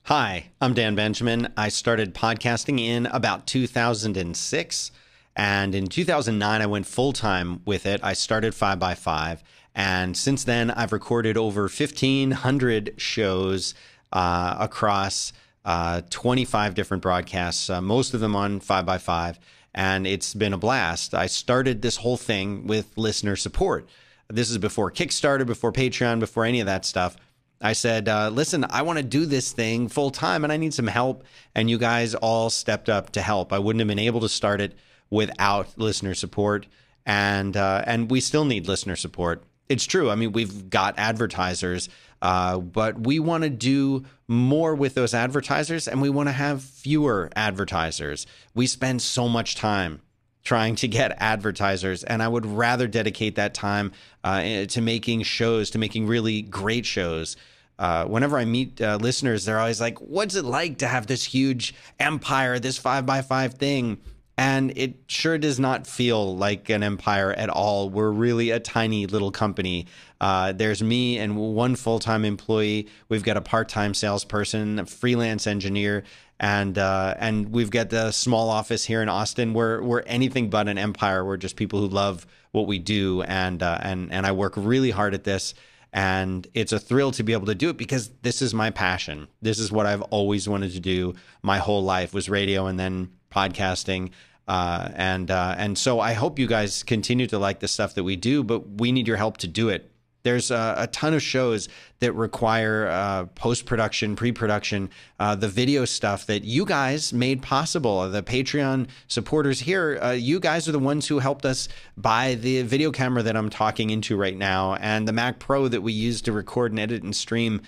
Hi, I'm Dan Benjamin. I started podcasting in about 2006, and in 2009, I went full-time with it. I started 5 by 5, and since then, I've recorded over 1,500 shows across 25 different broadcasts, most of them on 5 by 5, and it's been a blast. I started this whole thing with listener support. This is before Kickstarter, before Patreon, before any of that stuff. I said, listen, I want to do this thing full time and I need some help. And you guys all stepped up to help. I wouldn't have been able to start it without listener support. And we still need listener support. It's true. I mean, we've got advertisers, but we want to do more with those advertisers and we want to have fewer advertisers. We spend so much time trying to get advertisers, and I would rather dedicate that time to making shows, to making really great shows. Whenever I meet listeners, they're always like, what's it like to have this huge empire, this 5 by 5 thing? And it sure does not feel like an empire at all. We're really a tiny little company. There's me and one full-time employee. We've got a part-time salesperson, a freelance engineer, and we've got the small office here in Austin. We're anything but an empire. We're just people who love what we do, and I work really hard at this. And it's a thrill to be able to do it because this is my passion. This is what I've always wanted to do. My whole life was radio and then podcasting. And so I hope you guys continue to like the stuff that we do, but we need your help to do it. There's a ton of shows that require post-production, pre-production, the video stuff that you guys made possible. The Patreon supporters here, you guys are the ones who helped us buy the video camera that I'm talking into right now and the Mac Pro that we use to record and edit and stream.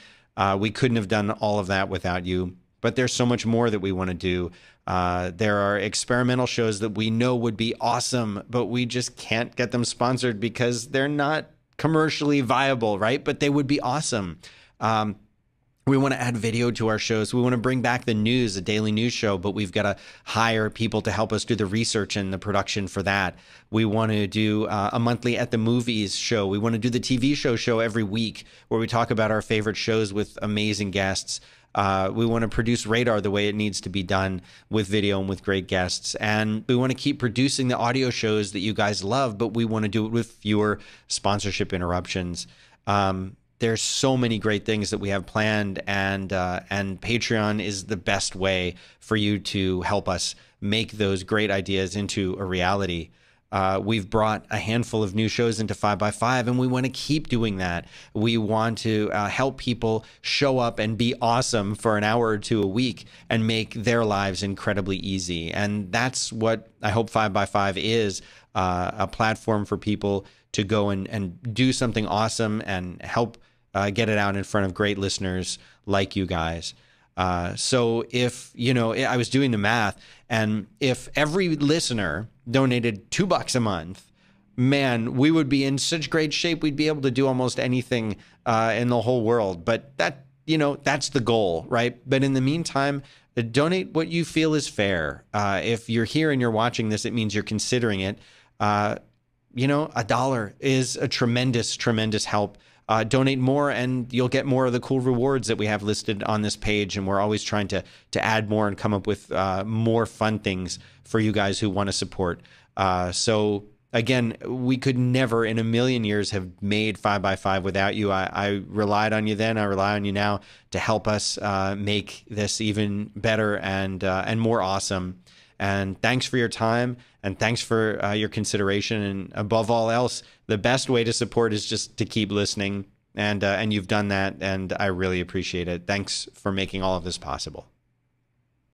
We couldn't have done all of that without you. But there's so much more that we want to do. There are experimental shows that we know would be awesome, but we just can't get them sponsored because they're not commercially viable, right? But they would be awesome. We want to add video to our shows. We want to bring back the news, a daily news show, but we've got to hire people to help us do the research and the production for that. We want to do a monthly At the Movies show. We want to do the TV show every week where we talk about our favorite shows with amazing guests. We want to produce Radar the way it needs to be done with video and with great guests. And we want to keep producing the audio shows that you guys love, but we want to do it with fewer sponsorship interruptions. There's so many great things that we have planned, and Patreon is the best way for you to help us make those great ideas into a reality. We've brought a handful of new shows into 5 by 5 and we want to keep doing that. We want to help people show up and be awesome for an hour or two a week and make their lives incredibly easy. And that's what I hope 5 by 5 is, a platform for people to go and do something awesome and help get it out in front of great listeners like you guys. So if, I was doing the math, and if every listener donated $2 a month, man, we would be in such great shape. We'd be able to do almost anything in the whole world. But that's the goal, right? But in the meantime, donate what you feel is fair. If you're here and you're watching this, it means you're considering it. $1 is a tremendous, tremendous help. Donate more and you'll get more of the cool rewards that we have listed on this page. And we're always trying to add more and come up with more fun things for you guys who want to support. So again, we could never in a million years have made 5 by 5 without you. I relied on you then. I rely on you now to help us make this even better and more awesome. And thanks for your time, and thanks for your consideration. And above all else, the best way to support is just to keep listening. And you've done that, and I really appreciate it. Thanks for making all of this possible.